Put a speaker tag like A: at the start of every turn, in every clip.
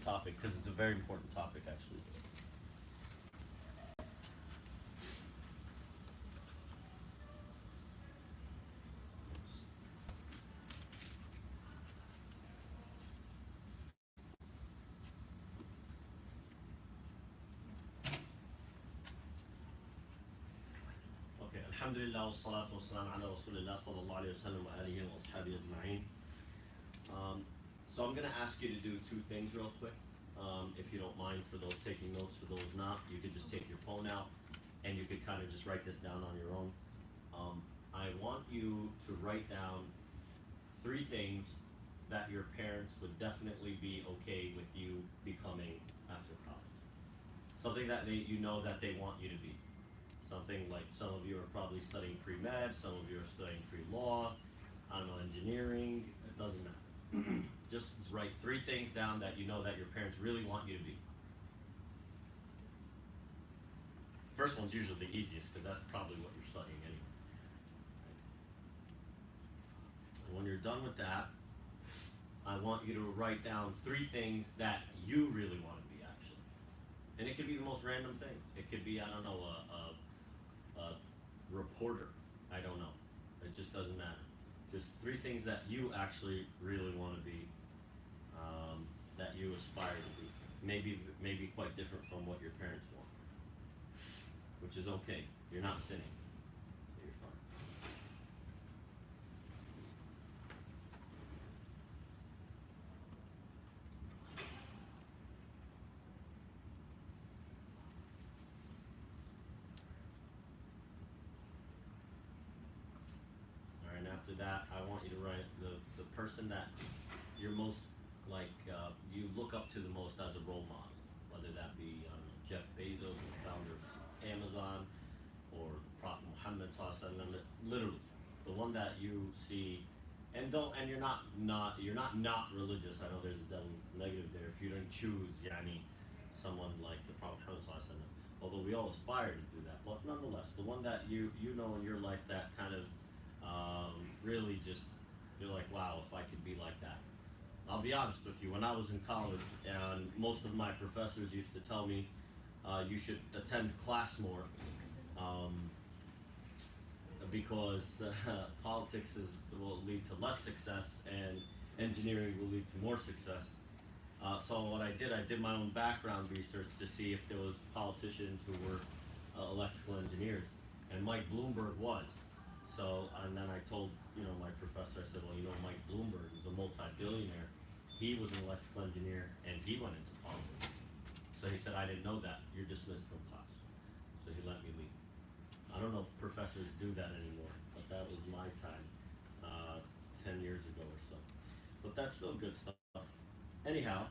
A: topic because it's a very important topic actually. Okay, Alhamdulillah wa salatu wa salam ala Rasulillah sallallahu alayhi wa sallam wa alihi wa ashabihi ajma'in. So I'm going to ask you to do two things real quick. If you don't mind, for those taking notes, for those not, you could just take your phone out and you could kind of just write this down on your own. I want you to write down three things that your parents would definitely be okay with you becoming after college. Something that you know that they want you to be. Something like some of you are probably studying pre-med, some of you are studying pre-law, I don't know, engineering, it doesn't matter. Just write three things down that you know that your parents really want you to be. First one's usually the easiest because that's probably what you're studying anyway. And when you're done with that, I want you to write down three things that you really want to be actually. And it could be the most random thing. It could be, I don't know, a reporter. I don't know. It just doesn't matter. Just three things that you actually really want to be, that you aspire to be. Maybe quite different from what your parents want, which is okay. You're not sinning, so you're fine. All right, and after that, I want you to write the person that you're most you look up to the most as a role model, whether that be Jeff Bezos, the founder of Amazon, or Prophet Muhammad sallallahu alaihi wasallam, literally the one that you see, and you're not religious. I know there's a double negative there. If you don't choose someone like the Prophet Muhammad sallallahu alaihi wasallam, although we all aspire to do that, but nonetheless, the one that you know in your life that kind of really just you're like, wow, if I could be like that. I'll be honest with you. When I was in college, and most of my professors used to tell me you should attend class more because politics will lead to less success, and engineering will lead to more success. So what I did my own background research to see if there was politicians who were electrical engineers, and Mike Bloomberg was. So, and then I told, my professor, I said, well, Mike Bloomberg is a multi-billionaire. He was an electrical engineer, and he went into politics. So he said, I didn't know that. You're dismissed from class. So he let me leave. I don't know if professors do that anymore, but that was my time, 10 years ago or so. But that's still good stuff. Anyhow,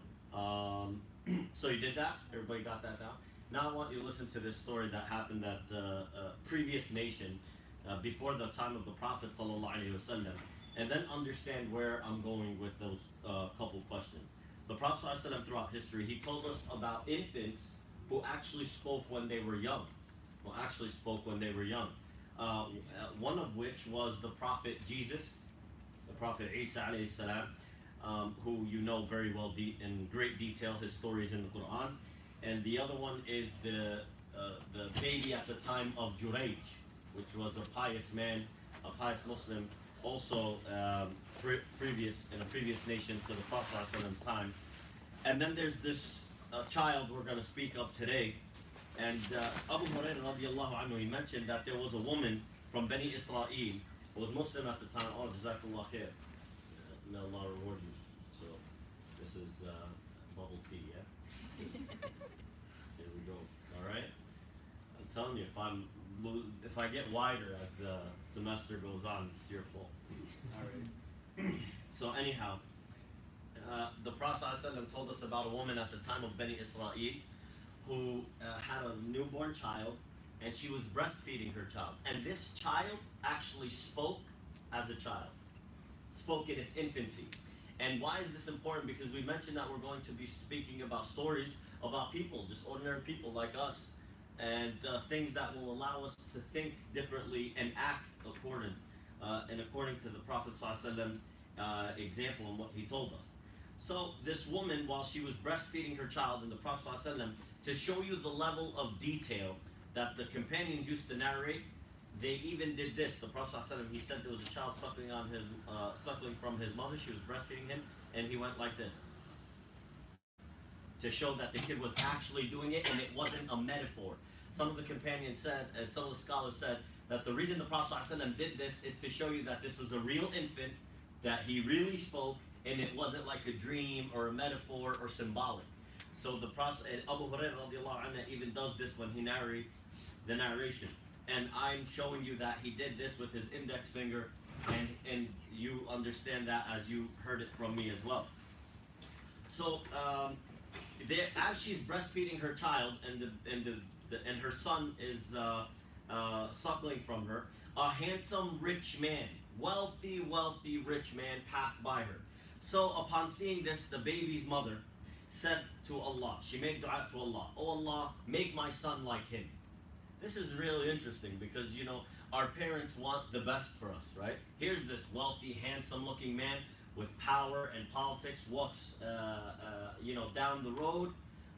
A: so you did that? Everybody got that down? Now I want you to listen to this story that happened at the previous nation before the time of the Prophet ﷺ, and then understand where I'm going with those couple questions. The Prophet ﷺ, throughout history, he told us about infants who actually spoke when they were young. One of which was the Prophet Jesus, the Prophet Isa alayhi salam, who you know very well in great detail. His story is in the Quran. And the other one is the baby at the time of Jurayj, which was a pious man, a pious Muslim, also in a previous nation to the Prophet's time. And then there's this child we're going to speak of today. And Abu Hurairah radiallahu anhu, he mentioned that there was a woman from Bani Israel who was Muslim at the time. Oh, Jazakallah khair. May Allah reward you. So this is bubble tea, yeah? Here we go. All right? I'm telling you, if I get wider as the semester goes on, it's your fault. All right. So anyhow, the Prophet ﷺ told us about a woman at the time of Bani Israel who had a newborn child, and she was breastfeeding her child. And this child actually spoke as a child, spoke in its infancy. And why is this important? Because we mentioned that we're going to be speaking about stories about people, just ordinary people like us, and things that will allow us to think differently and act according to the Prophet ﷺ example and what he told us. So this woman, while she was breastfeeding her child, and the Prophet ﷺ, to show you the level of detail that the companions used to narrate, they even did this. The Prophet ﷺ, he said there was a child suckling from his mother. She was breastfeeding him, and he went like this to show that the kid was actually doing it, and it wasn't a metaphor. Some of the companions said, and some of the scholars said, that the reason the Prophet ﷺ did this is to show you that this was a real infant, that he really spoke, and it wasn't like a dream or a metaphor or symbolic. So the Prophet, and Abu Hurairah radiallahu anhu even does this when he narrates the narration. And I'm showing you that he did this with his index finger, and you understand that as you heard it from me as well. So as she's breastfeeding her child, and her son is suckling from her, a handsome rich man, wealthy rich man passed by her. So upon seeing this, the baby's mother said to Allah, she made dua to Allah, "Oh Allah, make my son like him." This is really interesting because, our parents want the best for us, right? Here's this wealthy, handsome looking man with power and politics, walks, down the road,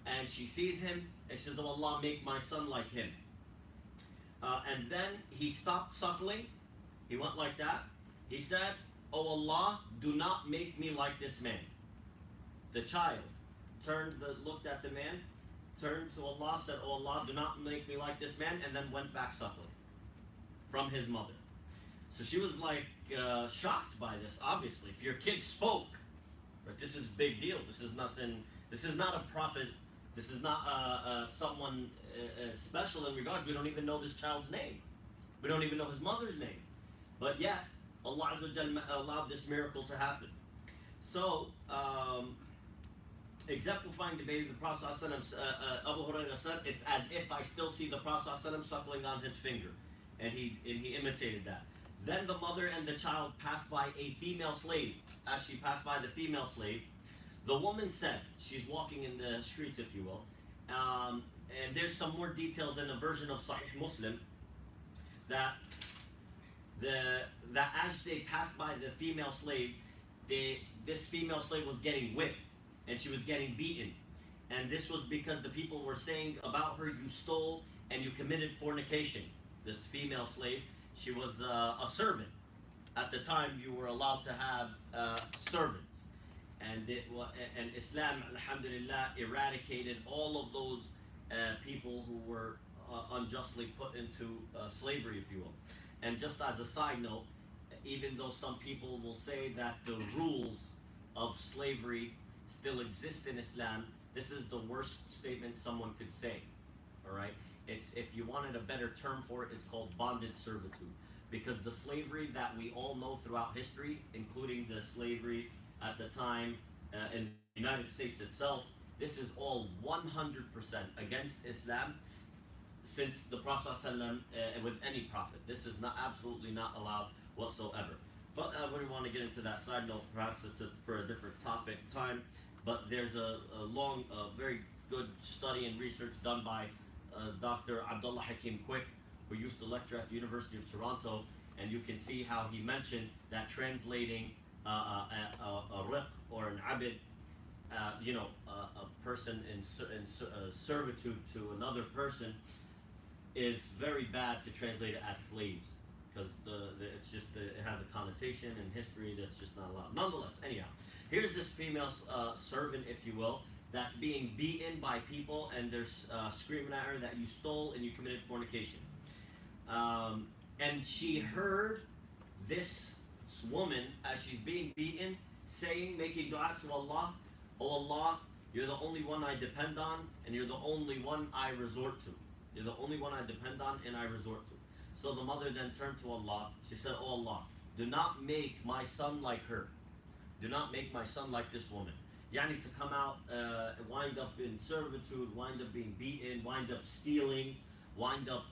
A: and she sees him and says, "Oh Allah, make my son like him." And then he stopped suckling. He went like that. He said, "Oh Allah, do not make me like this man." The child looked at the man, turned to Allah, said, "Oh Allah, do not make me like this man," and then went back suckling from his mother. So she was like shocked by this, obviously. If your kid spoke, right, this is a big deal. This is nothing, this is not a prophet, this is not someone special in regards. We don't even know this child's name. We don't even know his mother's name. But yet, Allah Azza wa Jalla allowed this miracle to happen. So, exemplifying the baby, the Prophet Abu Hurairah said, "It's as if I still see the Prophet suckling on his finger." And he imitated that. Then the mother and the child passed by a female slave. As she passed by the female slave, the woman said, she's walking in the streets, if you will, and there's some more details in a version of Sahih Muslim, that as they passed by the female slave, this female slave was getting whipped, and she was getting beaten. And this was because the people were saying about her, "You stole and you committed fornication." This female slave, she was a servant. At the time, you were allowed to have servants. And Islam, alhamdulillah, eradicated all of those people who were unjustly put into slavery, if you will. And just as a side note, even though some people will say that the rules of slavery still exist in Islam, this is the worst statement someone could say. All right? If you wanted a better term for it, it's called bonded servitude. Because the slavery that we all know throughout history, including the slavery at the time in the United States itself, this is all 100% against Islam since the Prophet ﷺ, with any prophet. This is absolutely not allowed whatsoever. But I wouldn't want to get into that side note. Perhaps it's for a different topic time. But there's a long, very good study and research done by Dr. Abdullah Hakim Quick, who used to lecture at the University of Toronto, and you can see how he mentioned that translating a riq or an abid, a person in servitude to another person, is very bad to translate it as slaves, because it has a connotation in history that's just not allowed. Nonetheless, anyhow, here's this female servant, if you will, that's being beaten by people, and they're screaming at her that you stole and you committed fornication. And she heard this woman, as she's being beaten, making dua to Allah, "Oh Allah, you're the only one I depend on, and you're the only one I resort to. You're the only one I depend on and I resort to." So the mother then turned to Allah. She said, "Oh Allah, do not make my son like her. Do not make my son like this woman." Yani to come out, wind up in servitude, wind up being beaten, wind up stealing, wind up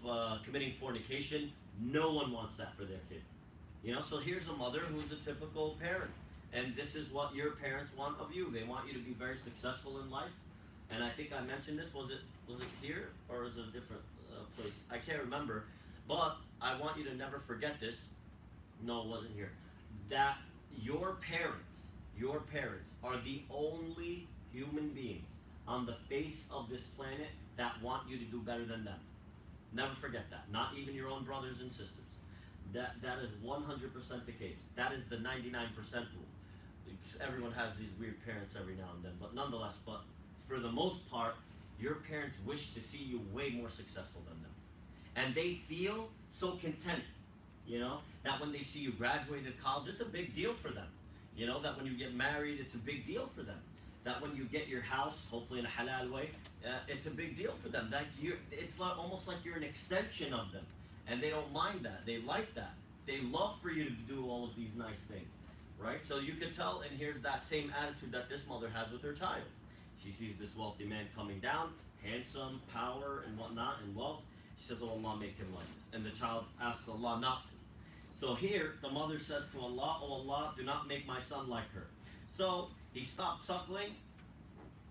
A: committing fornication. No one wants that for their kid. So here's a mother who's a typical parent. And this is what your parents want of you. They want you to be very successful in life. And I think I mentioned this. Was it here or was it a different place? I can't remember. But I want you to never forget this. No, it wasn't here. That your parents, your parents are the only human beings on the face of this planet that want you to do better than them. Never forget that. Not even your own brothers and sisters. That is 100% the case. That is the 99% rule. Everyone has these weird parents every now and then, but nonetheless, but for the most part, your parents wish to see you way more successful than them. And they feel so content, that when they see you graduated college, it's a big deal for them. That when you get married, it's a big deal for them. That when you get your house, hopefully in a halal way, it's a big deal for them. That it's like, almost like you're an extension of them. And they don't mind that. They like that. They love for you to do all of these nice things. Right? So you can tell, and here's that same attitude that this mother has with her child. She sees this wealthy man coming down, handsome, power, and whatnot, and wealth. She says, oh Allah, make him like this. And the child asks Allah not to. So here, the mother says to Allah, oh Allah, do not make my son like her. So he stopped suckling,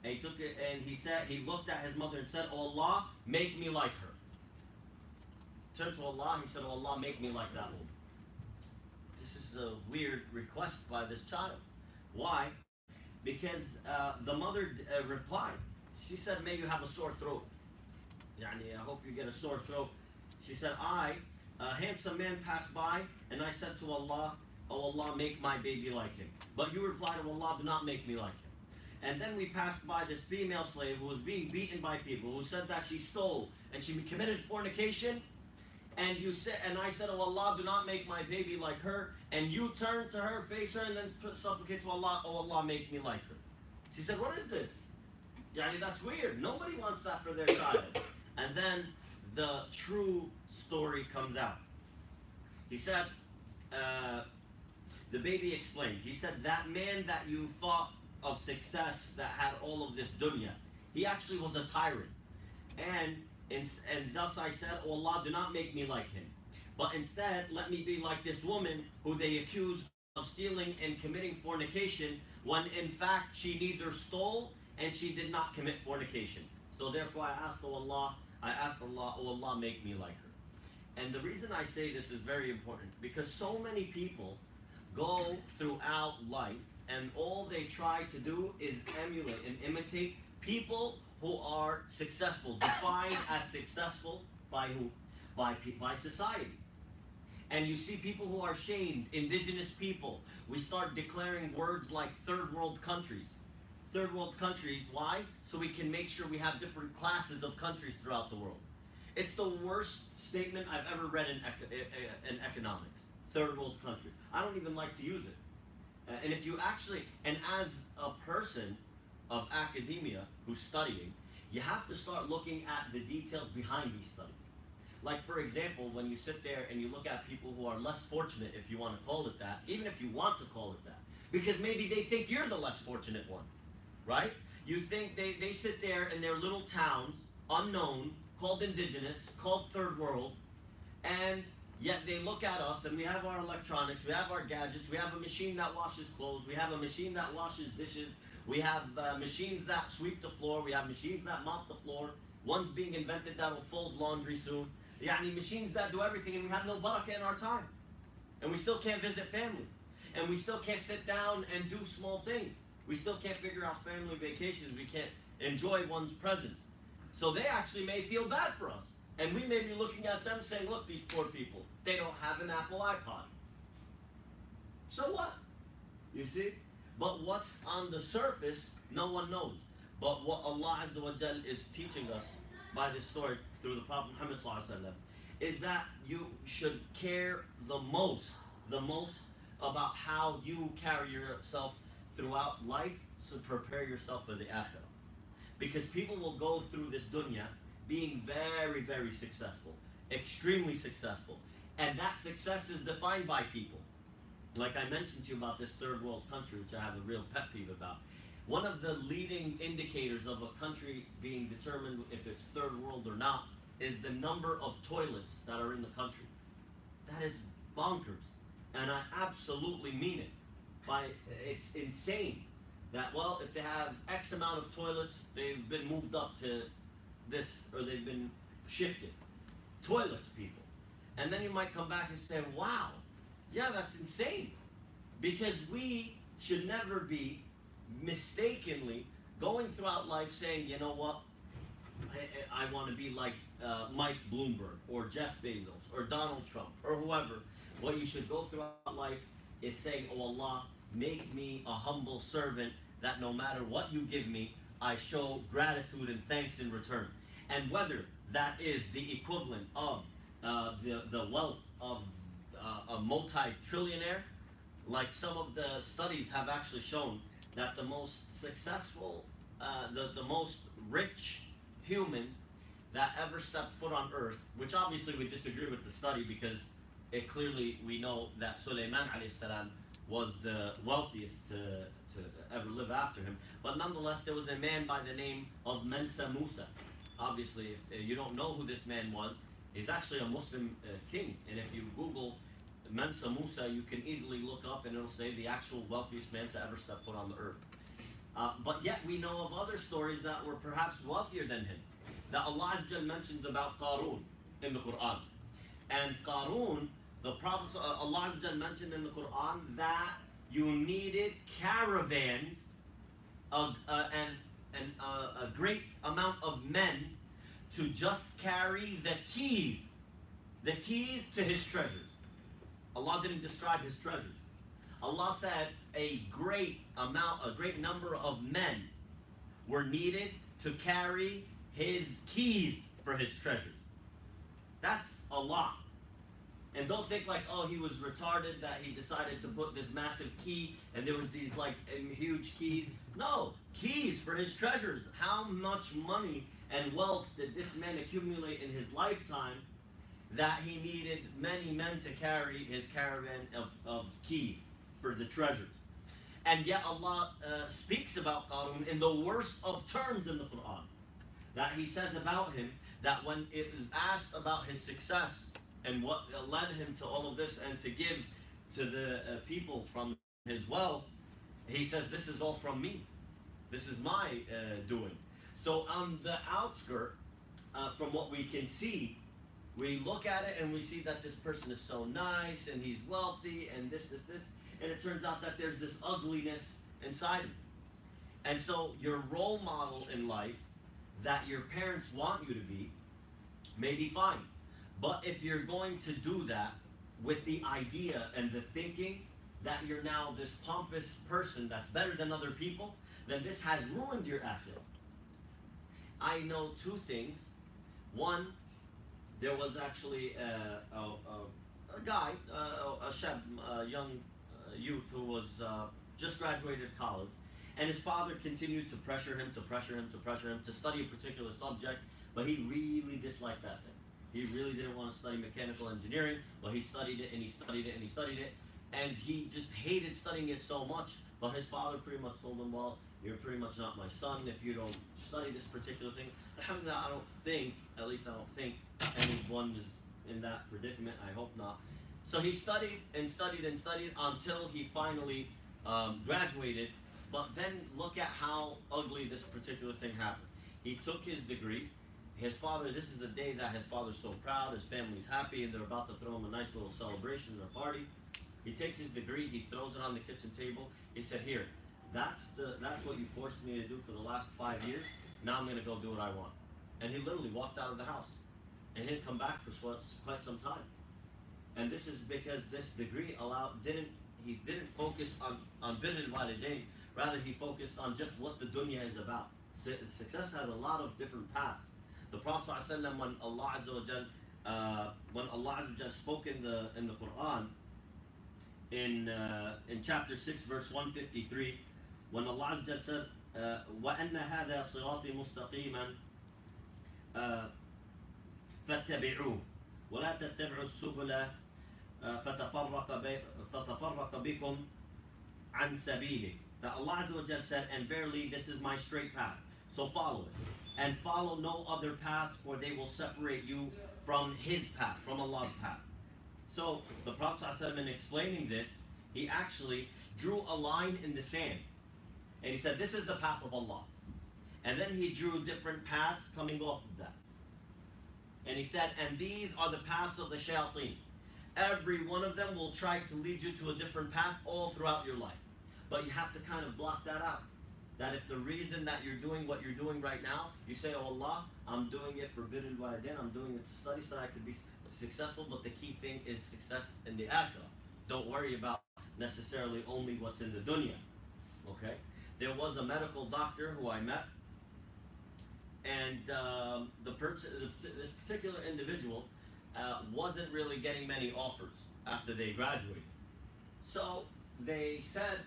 A: and he took it, and he looked at his mother and said, oh Allah, make me like her. Turned to Allah, he said, oh Allah, make me like that woman. This is a weird request by this child. Why? Because the mother replied. She said, may you have a sore throat. I hope you get a sore throat. She said, a handsome man passed by, and I said to Allah, oh Allah, make my baby like him. But you replied, oh Allah, do not make me like him. And then we passed by this female slave who was being beaten by people, who said that she stole and she committed fornication. And I said, oh Allah, do not make my baby like her. And you turned to her, face her, and then supplicate to Allah, oh Allah, make me like her. She said, what is this? That's weird. Nobody wants that for their child. And then the true story comes out. He said, the baby explained. He said, that man that you thought of success, that had all of this dunya, he actually was a tyrant. And thus I said, oh Allah, do not make me like him. But instead, let me be like this woman who they accuse of stealing and committing fornication, when in fact she neither stole and she did not commit fornication. So therefore I asked Allah, oh Allah, make me like her. And the reason I say this is very important, because so many people go throughout life and all they try to do is emulate and imitate people who are successful, defined as successful by who? By society. And you see people who are shamed, indigenous people. We start declaring words like third world countries. Third world countries, why? So we can make sure we have different classes of countries throughout the world. It's the worst statement I've ever read in economics. Third world country. I don't even like to use it. And if you actually, and as a person of academia who's studying, you have to start looking at the details behind these studies. Like, for example, when you sit there and you look at people who are less fortunate, if you want to call it that, even if you want to call it that, because maybe they think you're the less fortunate one, right? You think they sit there in their little towns, unknown, called indigenous, called third world, and yet they look at us and we have our electronics, we have our gadgets, we have a machine that washes clothes, we have a machine that washes dishes, we have machines that sweep the floor, we have machines that mop the floor, one's being invented that will fold laundry soon. Machines that do everything, and we have no barakah in our time. And we still can't visit family. And we still can't sit down and do small things. We still can't figure out family vacations. We can't enjoy one's presence. So they actually may feel bad for us. And we may be looking at them saying, look, these poor people, they don't have an Apple iPod. So what? You see? But what's on the surface, no one knows. But what Allah Azza wa Jal is teaching us by this story through the Prophet Muhammad ﷺ, is that you should care the most about how you carry yourself throughout life, so prepare yourself for the akhirah. Because people will go through this dunya being very, very successful, extremely successful. And that success is defined by people. Like I mentioned to you about this third world country, which I have a real pet peeve about. One of the leading indicators of a country being determined if it's third world or not is the number of toilets that are in the country. That is bonkers. And I absolutely mean it. It's insane that, well, if they have X amount of toilets, they've been moved up to this, or they've been shifted. Toilets, people. And then you might come back and say, wow, yeah, that's insane. Because we should never be mistakenly going throughout life saying, you know what, I want to be like Mike Bloomberg or Jeff Bezos or Donald Trump or whoever. What you should go throughout life is saying, oh Allah, make me a humble servant that no matter what you give me, I show gratitude and thanks in return. And whether that is the equivalent of the wealth of a multi-trillionaire, like some of the studies have actually shown that the most successful, the most rich human that ever stepped foot on earth, which obviously we disagree with the study because it clearly we know that Sulaiman alayhi salam was the wealthiest to ever live after him. But nonetheless, there was a man by the name of Mansa Musa. Obviously, if you don't know who this man was, he's actually a Muslim king. And if you Google Mansa Musa, you can easily look up and it'll say the actual wealthiest man to ever step foot on the earth. But yet we know of other stories that were perhaps wealthier than him. That Allah mentions about Qarun in the Quran. And Qarun, the Prophet, Allah mentioned in the Quran that you needed caravans and a great amount of men to just carry the keys to his treasures. Allah didn't describe his treasures. Allah said a great number of men were needed to carry his keys for his treasures. That's a lot. And don't think like, oh, he was retarded that he decided to put this massive key and there was these like huge keys. No, keys for his treasures. How much money and wealth did this man accumulate in his lifetime that he needed many men to carry his caravan of keys for the treasures? And yet Allah speaks about Qarun in the worst of terms in the Quran. That he says about him that when it was asked about his success and what led him to all of this and to give to the people from his wealth, he says, this is all from me. This is my doing. So on the outskirt, from what we can see, we look at it and we see that this person is so nice and he's wealthy and this. And it turns out that there's this ugliness inside him. And so your role model in life that your parents want you to be may be fine. But if you're going to do that with the idea and the thinking that you're now this pompous person that's better than other people, then this has ruined your akhirah. I know two things. One, there was actually a guy, a shab, a young youth who was just graduated college, and his father continued to pressure him to study a particular subject, but he really disliked that thing. He really didn't want to study mechanical engineering, but he studied it and he studied it and he studied it, and he just hated studying it so much. But his father pretty much told him, well, you're pretty much not my son if you don't study this particular thing. Alhamdulillah, I don't think anyone is in that predicament. I hope not. So he studied and studied and studied until he finally graduated. But then look at how ugly this particular thing happened. He took his degree. His father, this is the day that his father's so proud, his family's happy, and they're about to throw him a nice little celebration or party. He takes his degree, he throws it on the kitchen table. He said, here, that's what you forced me to do for the last 5 years. Now I'm gonna go do what I want. And he literally walked out of the house. And he didn't come back for quite some time. And this is because this degree he didn't focus on birrul walidain, rather he focused on just what the dunya is about. Success has a lot of different paths. The Prophet ﷺ, when Allah Azza wa spoke in the Quran, in chapter 6, verse 153, when Allah Azza wa said, وَأَنَّ هَذَا صِرَاطِي مُسْتَقِيمًا فَاتَّبِعُوهُ وَلَا تَتَّبِعُوا السُّبُلَ فَتَفَرَّقَ بِكُمْ عَنْ سَبِيلِهِ. That Allah Azza wa said, and verily this is my straight path, so follow it. And follow no other paths, for they will separate you from His path, from Allah's path. So the Prophet ﷺ, in explaining this, he actually drew a line in the sand. And he said, this is the path of Allah. And then he drew different paths coming off of that. And he said, and these are the paths of the shayateen. Every one of them will try to lead you to a different path all throughout your life. But you have to kind of block that out. That if the reason that you're doing what you're doing right now, you say, oh Allah, I'm doing it for birrul walidain, I'm doing it to study so that I can be successful, but the key thing is success in the akhirah. Don't worry about necessarily only what's in the dunya. Okay? There was a medical doctor who I met, and this particular individual wasn't really getting many offers after they graduated. So they said,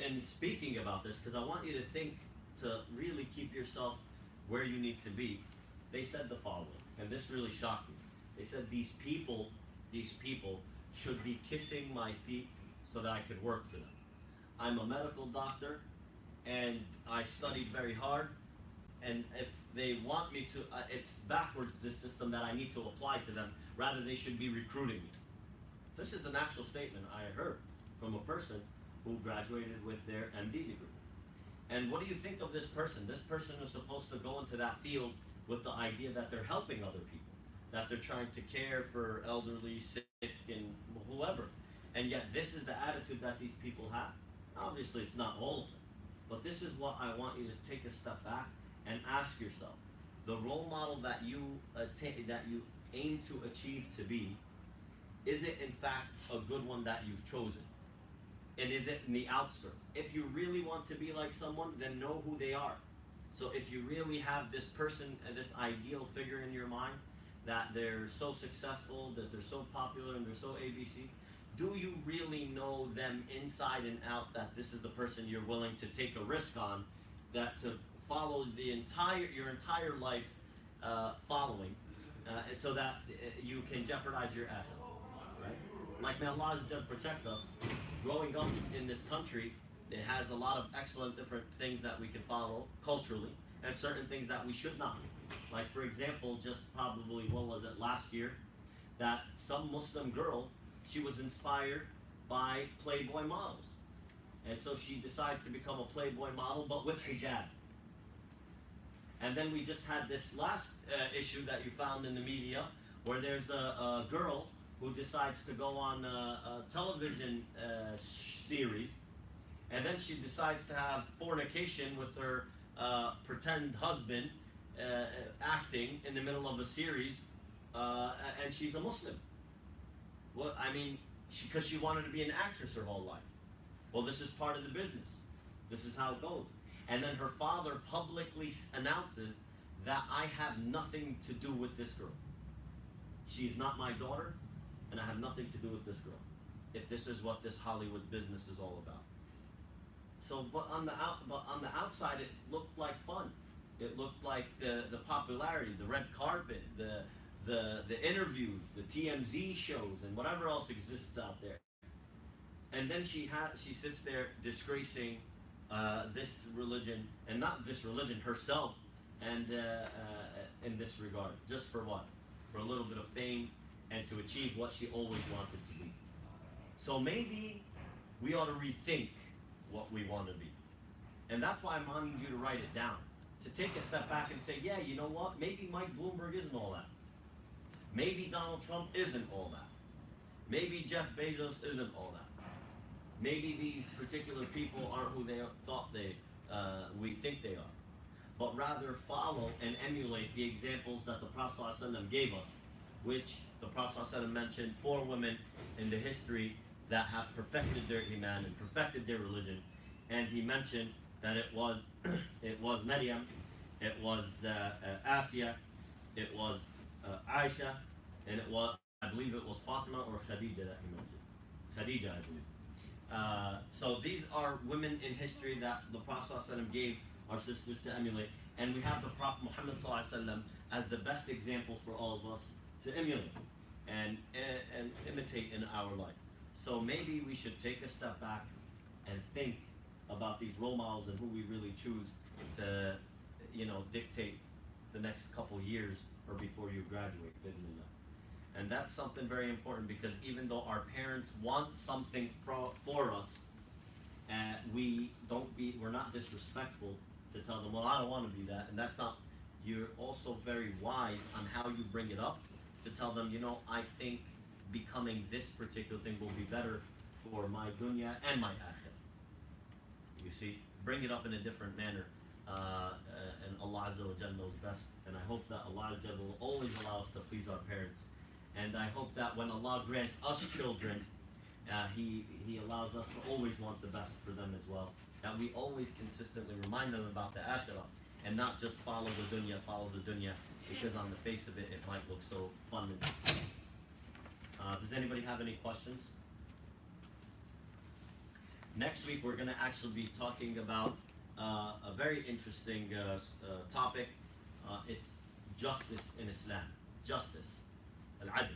A: in speaking about this, because I want you to think to really keep yourself where you need to be, they said the following, and this really shocked me. They said these people should be kissing my feet so that I could work for them. I'm a medical doctor, and I studied very hard, and if they want me to, it's backwards, this system that I need to apply to them, rather they should be recruiting me. This is an actual statement I heard from a person who graduated with their MD degree. And what do you think of this person? This person is supposed to go into that field with the idea that they're helping other people, that they're trying to care for elderly, sick, and whoever. And yet this is the attitude that these people have. Obviously it's not all of them, but this is what I want you to take a step back and ask yourself. The role model that you aim to achieve to be, is it in fact a good one that you've chosen? And is it in the outskirts? If you really want to be like someone, then know who they are. So if you really have this person, this ideal figure in your mind, that they're so successful, that they're so popular, and they're so ABC, do you really know them inside and out, that this is the person you're willing to take a risk on, that to follow your entire life following, so that you can jeopardize your asset, right? Like, may Allah protect us. Growing up in this country, it has a lot of excellent different things that we can follow culturally, and certain things that we should not. Like, for example, just probably, what was it, last year, that some Muslim girl, she was inspired by Playboy models. And so she decides to become a Playboy model, but with hijab. And then we just had this last issue that you found in the media, where there's a girl who decides to go on a television series, and then she decides to have fornication with her pretend husband, acting in the middle of a series, and she's a Muslim. Well, I mean, because she wanted to be an actress her whole life. Well, this is part of the business. This is how it goes. And then her father publicly announces that I have nothing to do with this girl. She's not my daughter, and I have nothing to do with this girl, if this is what this Hollywood business is all about. So, but on the outside, it looked like fun. It looked like the popularity, the red carpet, the interviews, the TMZ shows, and whatever else exists out there. And then she sits there disgracing this religion, and not this religion, herself, and in this regard, just for what? For a little bit of fame, and to achieve what she always wanted to be. So maybe we ought to rethink what we want to be. And that's why I'm wanting you to write it down. To take a step back and say, yeah, you know what? Maybe Mike Bloomberg isn't all that. Maybe Donald Trump isn't all that. Maybe Jeff Bezos isn't all that. Maybe these particular people aren't who they thought we think they are. But rather follow and emulate the examples that the Prophet ﷺ gave us, which the Prophet ﷺ mentioned 4 women in the history that have perfected their iman and perfected their religion. And he mentioned that it was Maryam, it was Asya, it was Aisha, and it was, I believe it was Fatima or Khadija that he mentioned. Khadija, I believe. So these are women in history that the Prophet ﷺ gave our sisters to emulate. And we have the Prophet Muhammad ﷺ as the best example for all of us to emulate and imitate in our life. So maybe we should take a step back and think about these role models and who we really choose to, dictate the next couple years or before you graduate. And that's something very important, because even though our parents want something for us, we're not disrespectful to tell them, well, I don't want to be that, and that's not. You're also very wise on how you bring it up to tell them, I think becoming this particular thing will be better for my dunya and my akhirah. You see, bring it up in a different manner. And Allah Azza wa Jalla knows best. And I hope that Allah Azza wa Jalla will always allow us to please our parents. And I hope that when Allah grants us children, He allows us to always want the best for them as well. That we always consistently remind them about the akhirah and not just follow the dunya, because on the face of it, it might look so fun. Does anybody have any questions? Next week, we're going to actually be talking about a very interesting topic. It's justice in Islam. Justice. Al-Adl.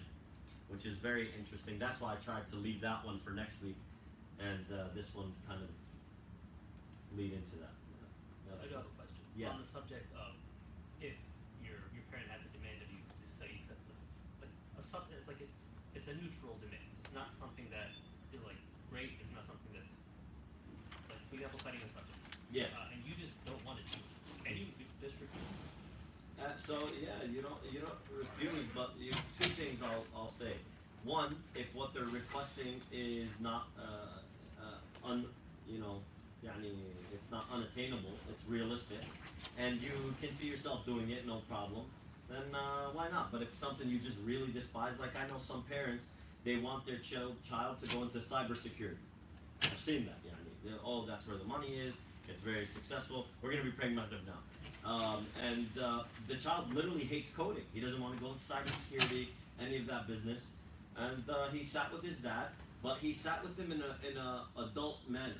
A: Which is very interesting. That's why I tried to leave that one for next week. And this one kind of lead into that.
B: I do have a question.
A: Yeah.
B: On the subject of if your parent has a demand of you to study such it's a neutral demand. It's not something that is like great. It's not something that's like, for example, studying a subject.
A: Yeah.
B: And you just don't want to do it. Can you just refuse?
A: So yeah, you don't refuse, but two things I'll say. One, if what they're requesting is not it's not unattainable, it's realistic, and you can see yourself doing it, no problem, then why not? But if something you just really despise, like I know some parents, they want their child to go into cybersecurity. I've seen that. Oh, that's where the money is. It's very successful. We're going to be praying Maghrib now. And the child literally hates coding. He doesn't want to go into cybersecurity, any of that business. And he sat with his dad, but he sat with him in a adult manner.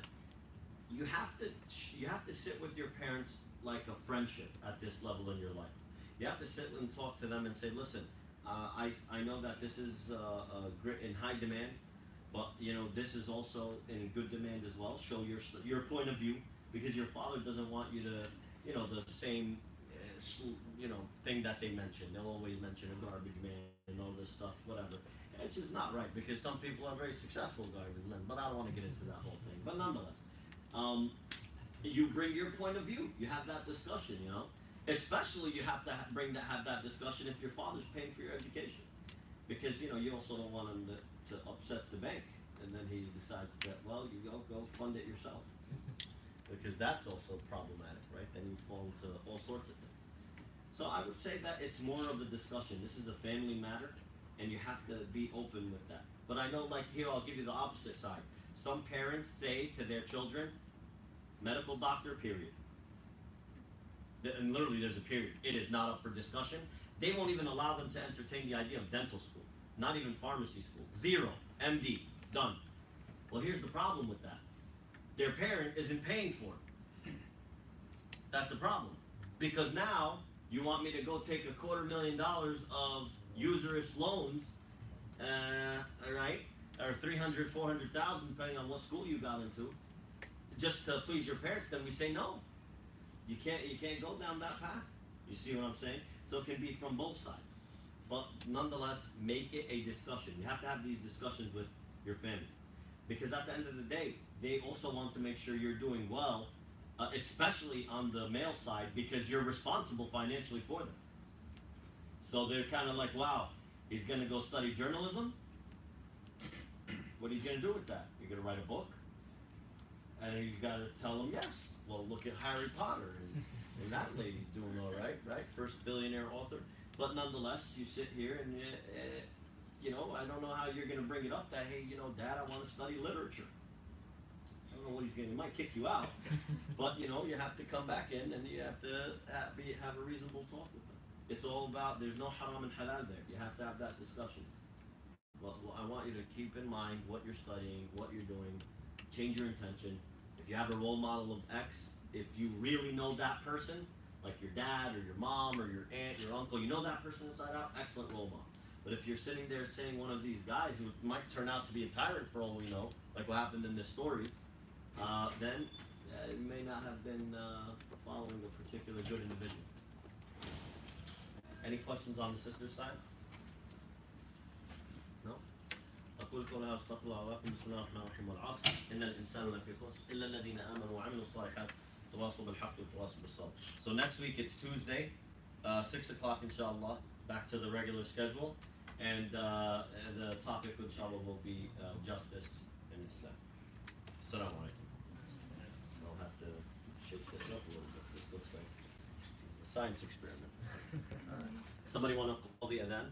A: You have to sit with your parents like a friendship at this level in your life. You have to sit and talk to them and say, listen, I know that this is in high demand, but this is also in good demand as well. Show your point of view, because your father doesn't want you to, the same, thing that they mention. They'll always mention a garbage man and all this stuff, whatever. It's just not right, because some people are very successful garbage men, but I don't want to get into that whole thing. But nonetheless, you bring your point of view. You have that discussion, Especially you have to have that discussion if your father's paying for your education, because you also don't want him to upset the bank, and then he decides that you go fund it yourself, because that's also problematic, right? Then you fall into all sorts of things. So I would say that it's more of a discussion. This is a family matter, and you have to be open with that. But I know, like here, I'll give you the opposite side. Some parents say to their children, medical doctor, period. And literally there's a period. It is not up for discussion. They won't even allow them to entertain the idea of dental school, not even pharmacy school. 0, MD, done. Well, here's the problem with that. Their parent isn't paying for it. That's a problem. Because now you want me to go take $250,000 of usurious loans, right? Or 300, 400,000, depending on what school you got into, just to please your parents. Then we say no. You can't go down that path. You see what I'm saying? So it can be from both sides. But nonetheless, make it a discussion. You have to have these discussions with your family. Because at the end of the day, they also want to make sure you're doing well, especially on the male side, because you're responsible financially for them. So they're kind of like, wow, he's going to go study journalism? What are you going to do with that? You're going to write a book? And you got to tell them yes. Well, look at Harry Potter and that lady doing all right, right? First billionaire author. But nonetheless, you sit here and, I don't know how you're going to bring it up that, hey, Dad, I want to study literature. I don't know what he's going to, he might kick you out. But, you have to come back in and you have to have a reasonable talk with them. It's all about, there's no haram and halal there. You have to have that discussion. Well, I want you to keep in mind what you're studying, what you're doing, change your intention. If you have a role model of X, if you really know that person, like your dad or your mom or your aunt, your uncle, you know that person inside out, excellent role model. But if you're sitting there saying one of these guys who might turn out to be a tyrant for all we know, like what happened in this story, then it may not have been following a particular good individual. Any questions on the sister's side? No? أقول قولها أستغفر الله ولكم بسم الله الرحمن الرحيم والعصر إن الإنسان لفي خسر إلا الذين آمنوا وعملوا الصالحات تواصوا بالحق وتواصوا بالصبر. So next week it's Tuesday, 6 o'clock inshallah, back to the regular schedule, and the topic inshallah will be justice in Islam. Assalamu alaikum. to shake this up a little bit. This looks like a science experiment. Somebody want to call the adhan?